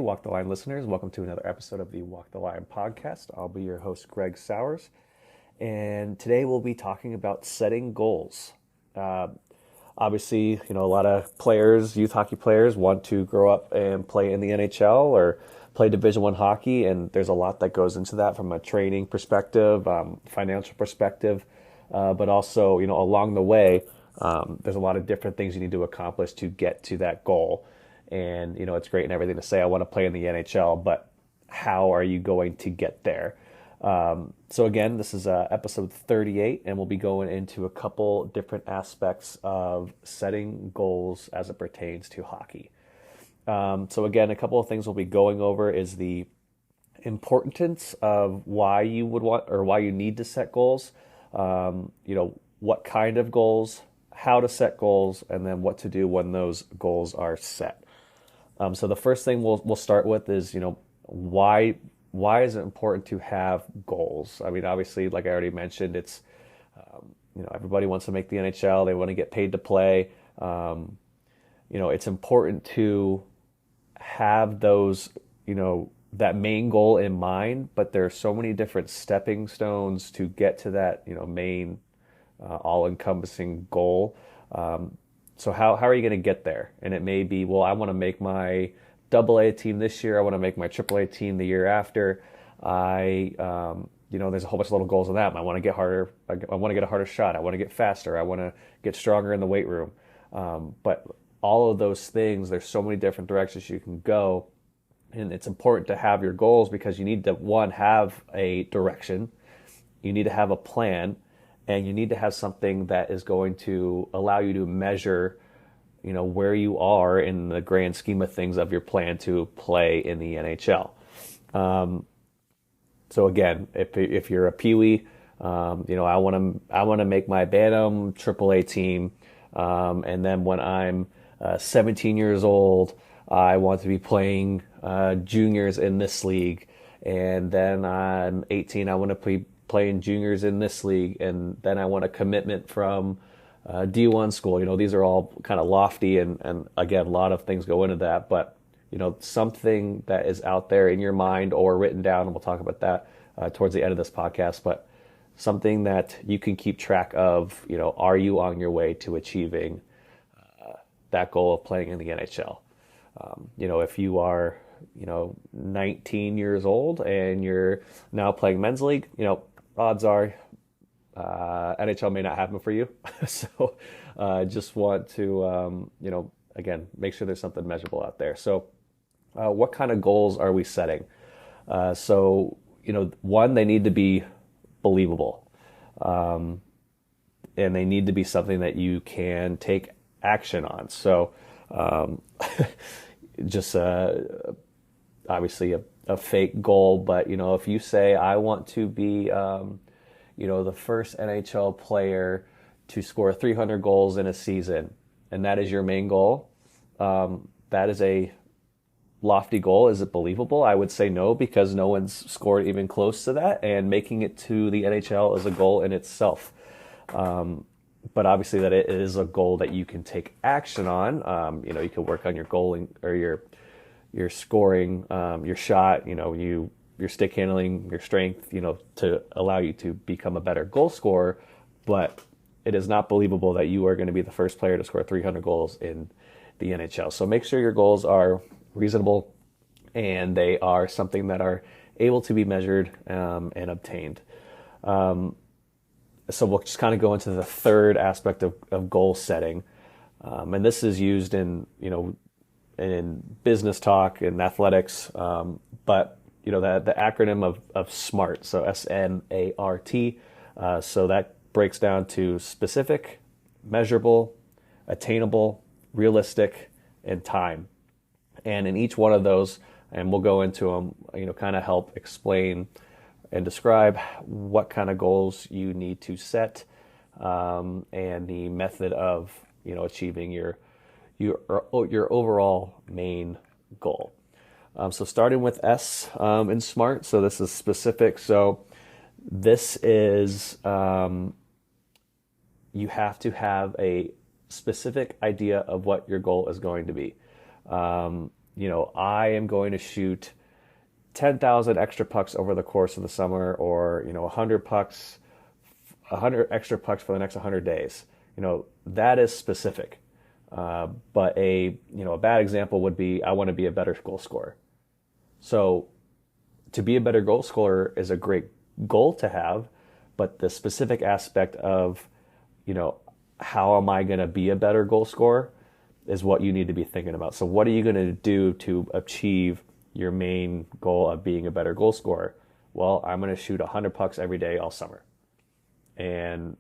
Walk the Line listeners. Welcome to another episode of the Walk the Line podcast. I'll be your host, Greg Sowers, and today we'll be talking about setting goals. Obviously, a lot of players, youth hockey players, want to grow up and play in the NHL or play Division I hockey, and there's a lot that goes into that from a training perspective, financial perspective, but also, along the way, there's a lot of different things you need to accomplish to get to that goal. And, it's great and everything to say, I want to play in the NHL, but how are you going to get there? So again, this is episode 38, and we'll be going into a couple different aspects of setting goals as it pertains to hockey. So again, a couple of things we'll be going over is the importance of why you would want or why you need to set goals, what kind of goals, how to set goals, and then what to do when those goals are set. So the first thing we'll start with is, why is it important to have goals? I mean, obviously, like I already mentioned, it's, everybody wants to make the NHL. They want to get paid to play. It's important to have those, that main goal in mind, but there are so many different stepping stones to get to that, main all-encompassing goal. So how are you going to get there? And it may be, well, I want to make my AA team this year. I want to make my AAA team the year after. There's a whole bunch of little goals in that. I want to get harder. I want to get a harder shot. I want to get faster. I want to get stronger in the weight room. But all of those things, there's so many different directions you can go. And it's important to have your goals because you need to, one, have a direction. You need to have a plan. And you need to have something that is going to allow you to measure, where you are in the grand scheme of things of your plan to play in the NHL. So again, if you're a peewee, I want to make my Bantam AAA team, and then when I'm 17 years old, I want to be playing juniors in this league, and then I'm 18, I want to be playing juniors in this league, and then I want a commitment from D1 school. These are all kind of lofty, and again, a lot of things go into that, but something that is out there in your mind or written down, and we'll talk about that towards the end of this podcast, but something that you can keep track of. Are you on your way to achieving that goal of playing in the NHL? If you are 19 years old and you're now playing men's league, odds are NHL may not happen for you. So just want to, again, make sure there's something measurable out there. So what kind of goals are we setting? One, they need to be believable. And they need to be something that you can take action on. So just obviously a fake goal, but if you say I want to be the first NHL player to score 300 goals in a season, and that is your main goal, that is a lofty goal. Is it believable? I would say no, because no one's scored even close to that, and making it to the NHL is a goal in itself. But obviously that it is a goal that you can take action on. You can work on your goaling or your scoring, your shot, your stick handling, your strength, to allow you to become a better goal scorer. But it is not believable that you are going to be the first player to score 300 goals in the NHL. So make sure your goals are reasonable and they are something that are able to be measured and obtained. So we'll just kind of go into the third aspect of goal setting. And this is used in business talk and athletics, but the acronym of SMART, so SMART. So that breaks down to specific, measurable, attainable, realistic, and time. And in each one of those, and we'll go into them, kind of help explain and describe what kind of goals you need to set, and the method of achieving your overall main goal. So starting with S in SMART, so this is specific. So this is you have to have a specific idea of what your goal is going to be. I am going to shoot 10,000 extra pucks over the course of the summer, or 100 extra pucks for the next 100 days. That is specific. But a bad example would be, I want to be a better goal scorer. So to be a better goal scorer is a great goal to have, but the specific aspect of, how am I going to be a better goal scorer is what you need to be thinking about. So what are you going to do to achieve your main goal of being a better goal scorer? Well, I'm going to shoot 100 pucks every day all summer. And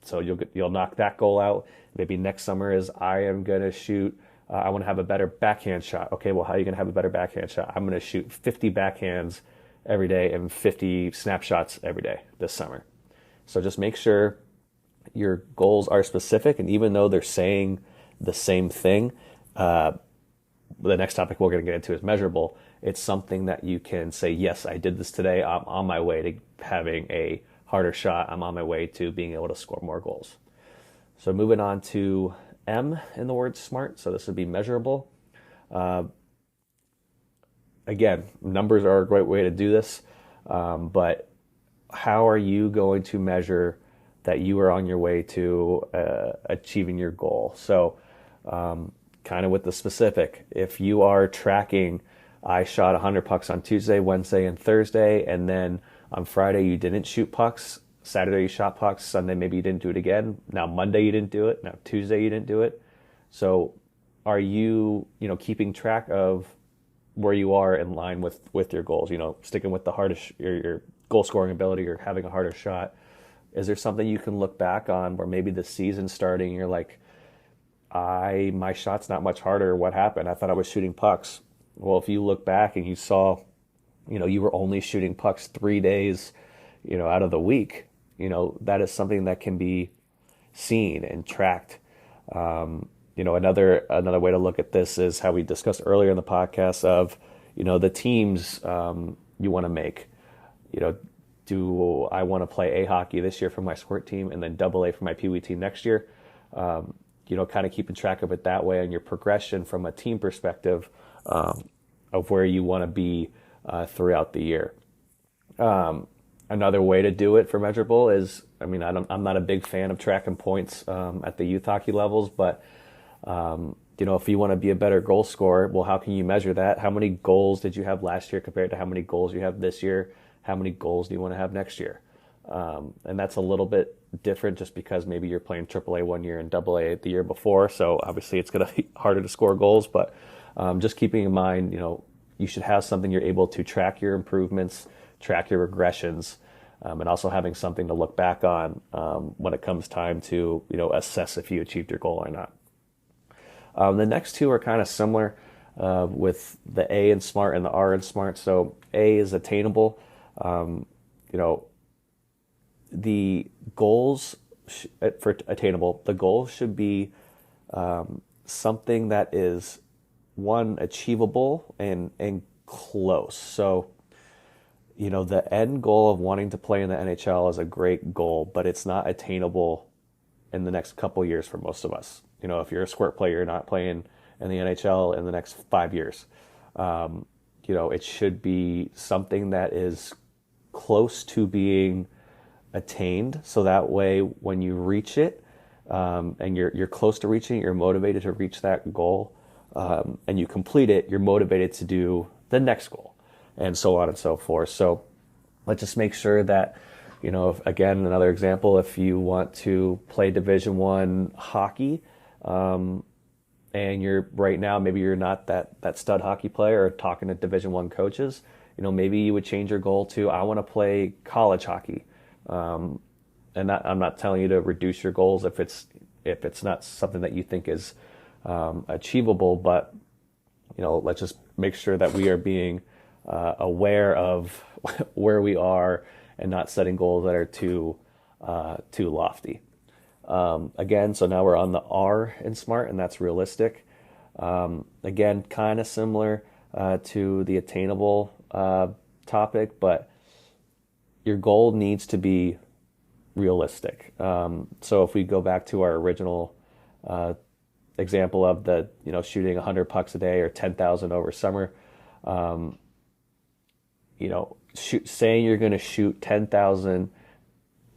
so you'll knock that goal out. Maybe next summer is, I am going to shoot, I want to have a better backhand shot. Okay, well, how are you going to have a better backhand shot? I'm going to shoot 50 backhands every day and 50 snapshots every day this summer. So just make sure your goals are specific, and even though they're saying the same thing, the next topic we're going to get into is measurable. It's something that you can say, yes, I did this today. I'm on my way to having a harder shot. I'm on my way to being able to score more goals. So moving on to M in the word SMART. So this would be measurable. Again, numbers are a great way to do this, but how are you going to measure that you are on your way to achieving your goal? So kind of with the specific, if you are tracking, I shot 100 pucks on Tuesday, Wednesday, and Thursday, and then on Friday you didn't shoot pucks, Saturday you shot pucks, Sunday maybe you didn't do it again, now Monday you didn't do it, now Tuesday you didn't do it. So are you, keeping track of where you are in line with your goals, sticking with the hardest, your goal scoring ability, or having a harder shot? Is there something you can look back on where maybe the season's starting and you're like, my shot's not much harder. What happened? I thought I was shooting pucks. Well, if you look back and you saw, you were only shooting pucks 3 days, out of the week, that is something that can be seen and tracked. Another way to look at this is how we discussed earlier in the podcast of, the teams you want to make. Do I want to play A hockey this year for my squirt team and then double A for my Pee Wee team next year? Kind of keeping track of it that way, and your progression from a team perspective of where you want to be throughout the year. Another way to do it for measurable is, I'm not a big fan of tracking points at the youth hockey levels, but if you want to be a better goal scorer, well, how can you measure that? How many goals did you have last year compared to how many goals you have this year? How many goals do you want to have next year? And that's a little bit different just because maybe you're playing AAA one year and AA the year before. So obviously it's going to be harder to score goals, but just keeping in mind, you should have something you're able to track your improvements, track your regressions, and also having something to look back on when it comes time to, assess if you achieved your goal or not. The next two are kind of similar with the A in SMART and the R in SMART. So A is attainable. The goals for attainable, the goals should be something that is, one, achievable and close. So, the end goal of wanting to play in the NHL is a great goal, but it's not attainable in the next couple years for most of us. If you're a squirt player, you're not playing in the NHL in the next 5 years. It should be something that is close to being attained, so that way when you reach it, and you're close to reaching it, you're motivated to reach that goal, and you complete it, you're motivated to do the next goal, and so on and so forth. So let's just make sure that, again, another example, if you want to play Division I hockey, and you're right now, maybe you're not that stud hockey player, or talking to Division I coaches, maybe you would change your goal to, I want to play college hockey. And I'm not telling you to reduce your goals if it's not something that you think is achievable, but let's just make sure that we are being aware of where we are and not setting goals that are too lofty. Again, so now we're on the R in SMART, and that's realistic. Again, kind of similar to the attainable topic, but your goal needs to be realistic. So if we go back to our original example of the, shooting 100 pucks a day or 10,000 over summer. Saying you're going to shoot 10,000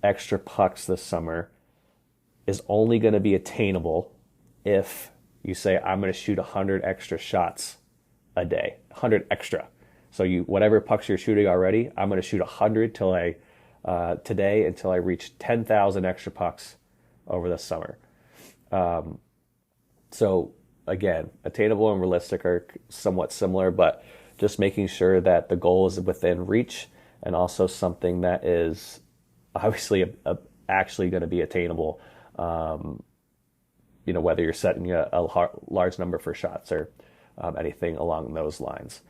extra pucks this summer is only going to be attainable if you say, I'm going to shoot 100 extra shots a day, 100 extra. So whatever pucks you're shooting already, I'm going to shoot 100 today until I reach 10,000 extra pucks over the summer. So again, attainable and realistic are somewhat similar, but just making sure that the goal is within reach and also something that is obviously actually going to be attainable. Whether you're setting a large number for shots or anything along those lines.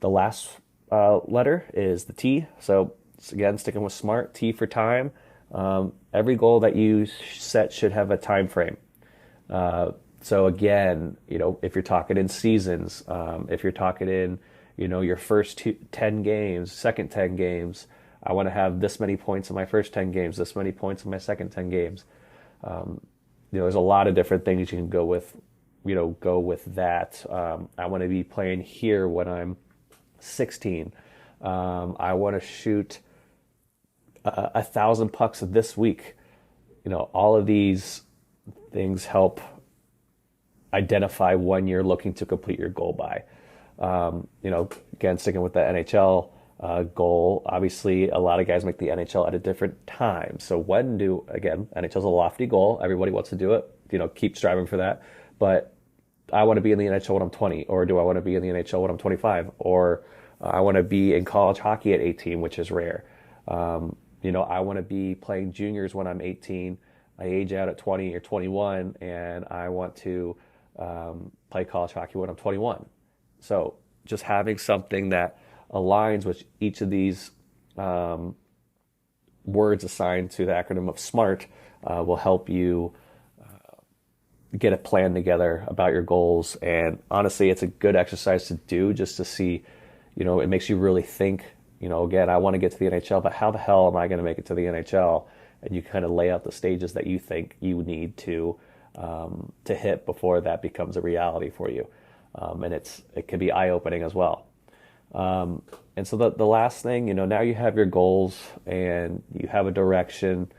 The last letter is the T. So again, sticking with SMART, T for time. Every goal that you set should have a time frame. So again, if you're talking in seasons, if you're talking in, your first 10 games, second 10 games, I want to have this many points in my first 10 games, this many points in my second 10 games. There's a lot of different things you can go with that. I want to be playing here when I'm 16. I want to shoot 1,000 pucks this week. All of these things help identify when you're looking to complete your goal by. Again, sticking with the NHL goal, obviously a lot of guys make the NHL at a different time. So NHL is a lofty goal. Everybody wants to do it, keep striving for that. But I want to be in the NHL when I'm 20, or do I want to be in the NHL when I'm 25? Or I want to be in college hockey at 18, which is rare. I want to be playing juniors when I'm 18. I age out at 20 or 21, and I want to play college hockey when I'm 21. So just having something that aligns with each of these words assigned to the acronym of SMART will help you get a plan together about your goals. And honestly, it's a good exercise to do just to see, it makes you really think, again, I want to get to the NHL, but how the hell am I going to make it to the NHL? And you kind of lay out the stages that you think you need to hit before that becomes a reality for you. And it can be eye-opening as well. And so the last thing, now you have your goals and you have a direction.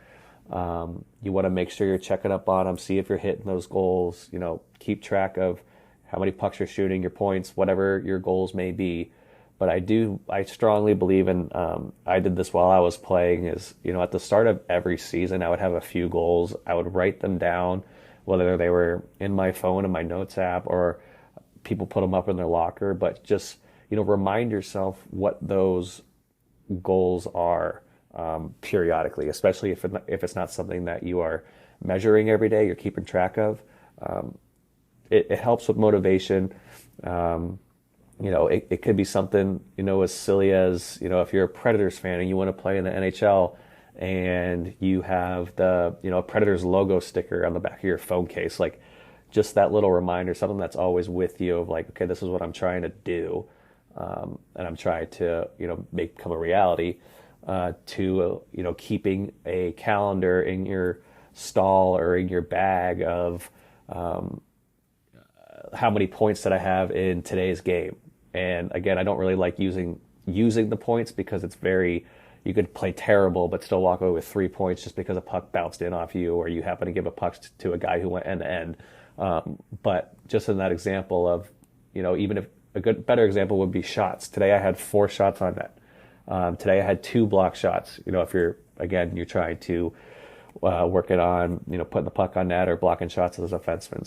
You want to make sure you're checking up on them, see if you're hitting those goals, keep track of how many pucks you're shooting, your points, whatever your goals may be. But I strongly believe in, I did this while I was playing, is, at the start of every season, I would have a few goals. I would write them down, whether they were in my phone, in my notes app, or people put them up in their locker, but just, remind yourself what those goals are periodically, especially if it's not something that you are measuring every day, you're keeping track of. It helps with motivation. It could be something, as silly as, if you're a Predators fan and you want to play in the NHL and you have the, Predators logo sticker on the back of your phone case, like just that little reminder, something that's always with you of like, okay, this is what I'm trying to do. And I'm trying to, become a reality, to, keeping a calendar in your stall or in your bag of, how many points did I have in today's game? And again, I don't really like using the points because it's you could play terrible but still walk away with 3 points just because a puck bounced in off you or you happen to give a puck to a guy who went end to end. But just in that example of, even if better example would be shots. Today I had 4 shots on net. Today I had 2 block shots. If you're trying to work it on, putting the puck on net or blocking shots as a defenseman.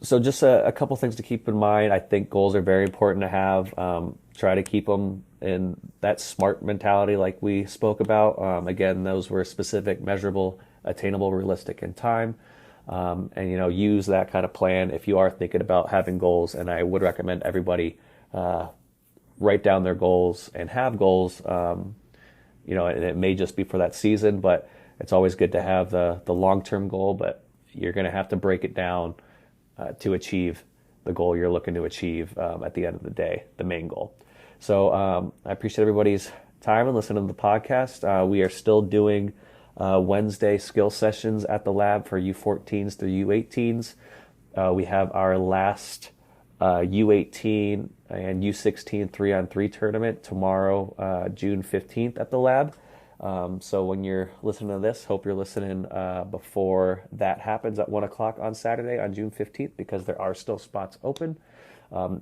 So just a couple things to keep in mind. I think goals are very important to have. Try to keep them in that SMART mentality like we spoke about. Again, those were specific, measurable, attainable, realistic in time. And use that kind of plan if you are thinking about having goals. And I would recommend everybody write down their goals and have goals. And it may just be for that season, but it's always good to have the long-term goal. But you're going to have to break it down to achieve the goal you're looking to achieve at the end of the day, the main goal. So I appreciate everybody's time and listening to the podcast. We are still doing Wednesday skill sessions at the lab for U14s through U18s. We have our last U18 and U16 3-on-3 tournament tomorrow, June 15th at the lab. So when you're listening to this, hope you're listening before that happens at 1 o'clock on Saturday on June 15th, because there are still spots open.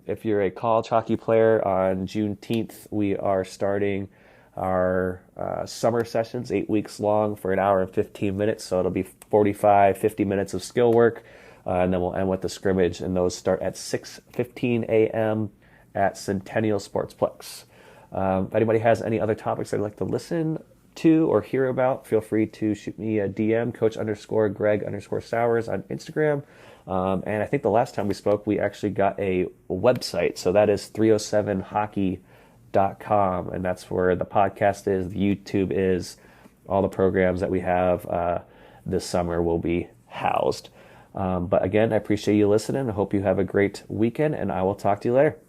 If you're a college hockey player, on Juneteenth, we are starting our summer sessions, 8 weeks long, for an hour and 15 minutes. So it'll be 45, 50 minutes of skill work, and then we'll end with the scrimmage. And those start at 6:15 a.m. at Centennial Sportsplex. If anybody has any other topics they'd like to listen to or hear about, feel free to shoot me a DM, coach_Greg_Sowers on Instagram. And I think the last time we spoke, we actually got a website. So that is 307hockey.com. And that's where the podcast is, the YouTube is, all the programs that we have this summer will be housed. But again, I appreciate you listening. I hope you have a great weekend, and I will talk to you later.